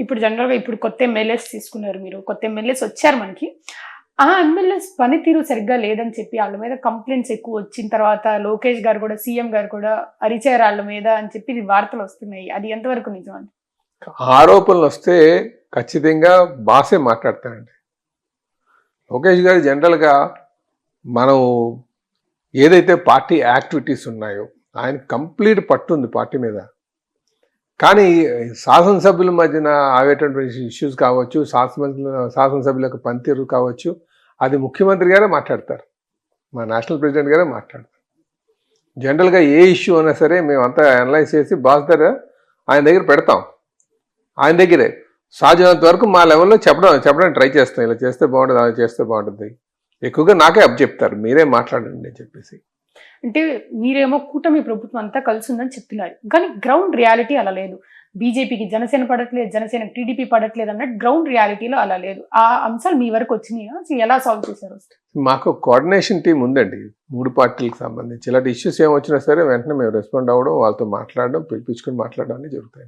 ఇప్పుడు జనరల్‌గా ఇప్పుడు కొత్త ఎమ్మెల్యేస్ తీసుకున్నారు మీరు. కొత్త ఎమ్మెల్యేస్ వచ్చారు మనకి. ఆ ఎమ్మెల్యేస్ పనితీరు సరిగ్గా లేదని చెప్పి ఆళ్ళ మీద కంప్లెయింట్స్ ఎక్కువొచ్చిన తర్వాత లోకేష్ గారు కూడా, సీఎం గారు కూడా అరిచారు ఆళ్ళ మీద అని చెప్పి వార్తలొస్తున్నాయి. అది ఎంతవరకు నిజం అండి? ఆరోపణలొస్తే ఖచ్చితంగా బాసే మాట్లాడతారండి. లోకేష్ గారు జనరల్‌గా మనం ఏదైతే పార్టీ యాక్టివిటీస్ ఉన్నాయో, ఆయన కంప్లీట్ పట్టుంది పార్టీ మీద. కానీ శాసనసభ్యుల మధ్యన ఆగేటటువంటి ఇష్యూస్ కావచ్చు, శాసనసభ్యుల యొక్క పనితీరు కావచ్చు, అది ముఖ్యమంత్రి గారే మాట్లాడతారు. మా నేషనల్ ప్రెసిడెంట్ గారే మాట్లాడతారు. జనరల్‌గా ఏ ఇష్యూ అయినా సరే మేమంతా అనలైజ్ చేసి బాస్ దగ్గర ఆయన దగ్గర పెడతాం. ఆయన దగ్గరే సాధ్యమైనంత వరకు మా లెవెల్లో చెప్పడానికి ట్రై చేస్తాం. ఇలా చేస్తే బాగుంటుంది, అలా చేస్తే బాగుంటుంది. ఎక్కువగా నాకే చెప్తారు, మీరే మాట్లాడండి అని చెప్పేసి. అంటే మీరేమో కూటమి ప్రభుత్వం అంతా కలిసుందని చెప్తున్నారు. కానీ గ్రౌండ్ రియాలిటీ అలా లేదు. బీజేపీకి జనసేన పడట్లేదు, జనసేనకి టీడీపీ పడట్లేదు అన్నట్టు గ్రౌండ్ రియాలిటీలో అలా లేదు. ఆ అంశాలు మీ వరకు వచ్చినాయా? అసలు ఎలా సాల్వ్ చేశారు? మాకు కోఆర్డినేషన్ టీం ఉందండి 3 పార్టీలకు సంబంధించి. ఇలాంటి ఇష్యూస్ ఏమొచ్చినా సరే వెంటనే మేము రెస్పాండ్ అవ్వడం, వాళ్ళతో మాట్లాడడం, పిలిపించుకొని మాట్లాడడం అన్నీ జరుగుతాయి.